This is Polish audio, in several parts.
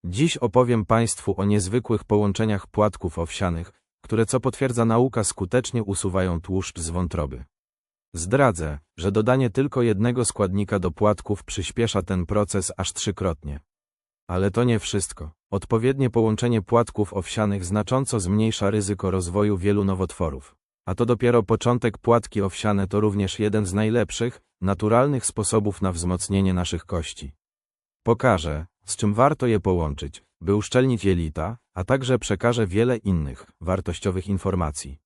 Dziś opowiem Państwu o niezwykłych połączeniach płatków owsianych, które, co potwierdza nauka, skutecznie usuwają tłuszcz z wątroby. Zdradzę, że dodanie tylko jednego składnika do płatków przyspiesza ten proces aż 3-krotnie. Ale to nie wszystko. Odpowiednie połączenie płatków owsianych znacząco zmniejsza ryzyko rozwoju wielu nowotworów. A to dopiero początek. Płatki owsiane to również jeden z najlepszych, naturalnych sposobów na wzmocnienie naszych kości. Pokażę, z czym warto je połączyć, by uszczelnić jelita, a także przekażę wiele innych, wartościowych informacji.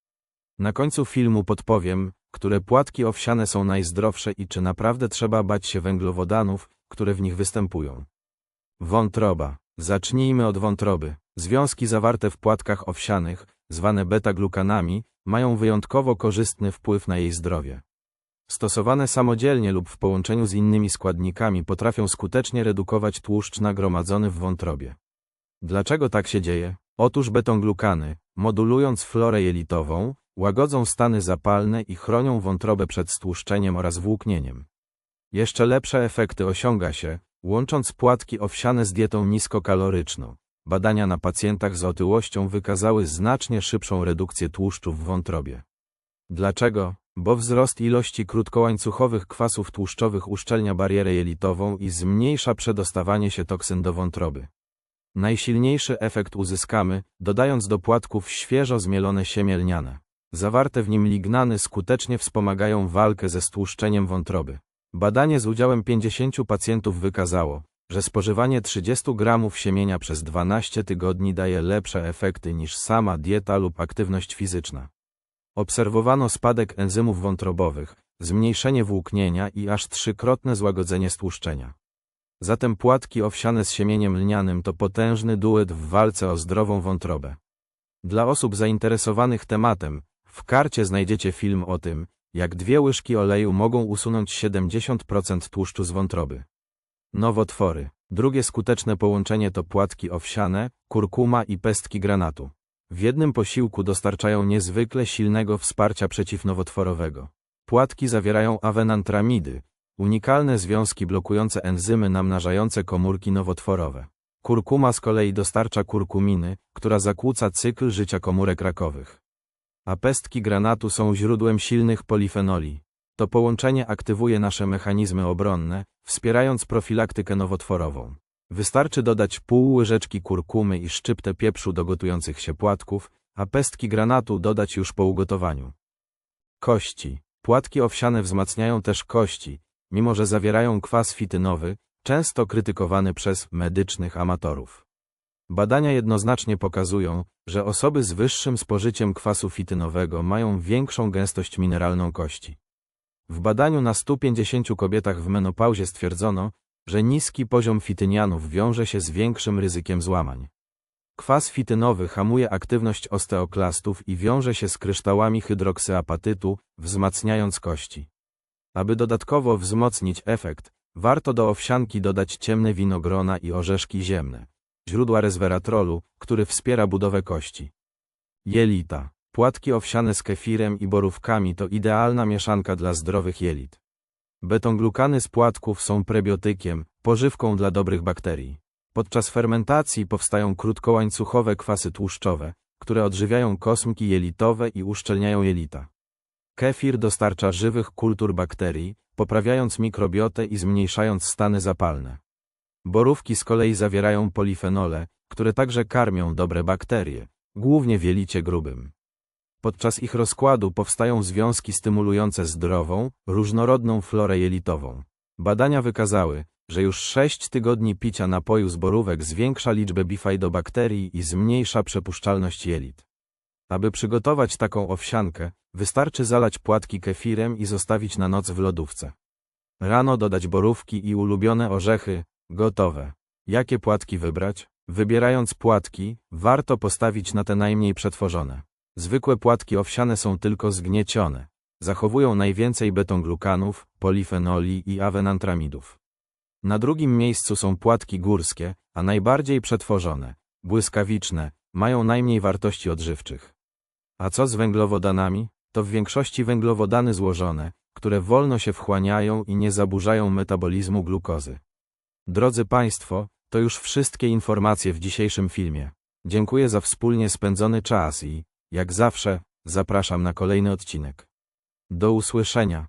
Na końcu filmu podpowiem, które płatki owsiane są najzdrowsze i czy naprawdę trzeba bać się węglowodanów, które w nich występują. Wątroba. Zacznijmy od wątroby. Związki zawarte w płatkach owsianych, zwane beta-glukanami, mają wyjątkowo korzystny wpływ na jej zdrowie. Stosowane samodzielnie lub w połączeniu z innymi składnikami potrafią skutecznie redukować tłuszcz nagromadzony w wątrobie. Dlaczego tak się dzieje? Otóż beta-glukany, modulując florę jelitową, łagodzą stany zapalne i chronią wątrobę przed stłuszczeniem oraz włóknieniem. Jeszcze lepsze efekty osiąga się, łącząc płatki owsiane z dietą niskokaloryczną. Badania na pacjentach z otyłością wykazały znacznie szybszą redukcję tłuszczu w wątrobie. Dlaczego? Bo wzrost ilości krótkołańcuchowych kwasów tłuszczowych uszczelnia barierę jelitową i zmniejsza przedostawanie się toksyn do wątroby. Najsilniejszy efekt uzyskamy, dodając do płatków świeżo zmielone siemię lniane. Zawarte w nim lignany skutecznie wspomagają walkę ze stłuszczeniem wątroby. Badanie z udziałem 50 pacjentów wykazało, że spożywanie 30 gramów siemienia przez 12 tygodni daje lepsze efekty niż sama dieta lub aktywność fizyczna. Obserwowano spadek enzymów wątrobowych, zmniejszenie włóknienia i aż 3-krotne złagodzenie stłuszczenia. Zatem płatki owsiane z siemieniem lnianym to potężny duet w walce o zdrową wątrobę. Dla osób zainteresowanych tematem, w karcie znajdziecie film o tym, jak 2 łyżki oleju mogą usunąć 70% tłuszczu z wątroby. Nowotwory. Drugie skuteczne połączenie to płatki owsiane, kurkuma i pestki granatu. W jednym posiłku dostarczają niezwykle silnego wsparcia przeciwnowotworowego. Płatki zawierają awenantramidy, unikalne związki blokujące enzymy namnażające komórki nowotworowe. Kurkuma z kolei dostarcza kurkuminy, która zakłóca cykl życia komórek rakowych. A pestki granatu są źródłem silnych polifenoli. To połączenie aktywuje nasze mechanizmy obronne, wspierając profilaktykę nowotworową. Wystarczy dodać pół łyżeczki kurkumy i szczyptę pieprzu do gotujących się płatków, a pestki granatu dodać już po ugotowaniu. Kości. Płatki owsiane wzmacniają też kości, mimo że zawierają kwas fitynowy, często krytykowany przez medycznych amatorów. Badania jednoznacznie pokazują, że osoby z wyższym spożyciem kwasu fitynowego mają większą gęstość mineralną kości. W badaniu na 150 kobietach w menopauzie stwierdzono, że niski poziom fitynianów wiąże się z większym ryzykiem złamań. Kwas fitynowy hamuje aktywność osteoklastów i wiąże się z kryształami hydroksyapatytu, wzmacniając kości. Aby dodatkowo wzmocnić efekt, warto do owsianki dodać ciemne winogrona i orzeszki ziemne, źródła resveratrolu, który wspiera budowę kości. Jelita. Płatki owsiane z kefirem i borówkami to idealna mieszanka dla zdrowych jelit. Beta-glukany z płatków są prebiotykiem, pożywką dla dobrych bakterii. Podczas fermentacji powstają krótkołańcuchowe kwasy tłuszczowe, które odżywiają kosmki jelitowe i uszczelniają jelita. Kefir dostarcza żywych kultur bakterii, poprawiając mikrobiotę i zmniejszając stany zapalne. Borówki z kolei zawierają polifenole, które także karmią dobre bakterie, głównie w jelicie grubym. Podczas ich rozkładu powstają związki stymulujące zdrową, różnorodną florę jelitową. Badania wykazały, że już 6 tygodni picia napoju z borówek zwiększa liczbę bifidobakterii i zmniejsza przepuszczalność jelit. Aby przygotować taką owsiankę, wystarczy zalać płatki kefirem i zostawić na noc w lodówce. Rano dodać borówki i ulubione orzechy, gotowe. Jakie płatki wybrać? Wybierając płatki, warto postawić na te najmniej przetworzone. Zwykłe płatki owsiane są tylko zgniecione. Zachowują najwięcej beta-glukanów, polifenoli i awenantramidów. Na drugim miejscu są płatki górskie, a najbardziej przetworzone, błyskawiczne, mają najmniej wartości odżywczych. A co z węglowodanami? To w większości węglowodany złożone, które wolno się wchłaniają i nie zaburzają metabolizmu glukozy. Drodzy Państwo, To już wszystkie informacje w dzisiejszym filmie. Dziękuję za wspólnie spędzony czas i, jak zawsze, zapraszam na kolejny odcinek. Do usłyszenia.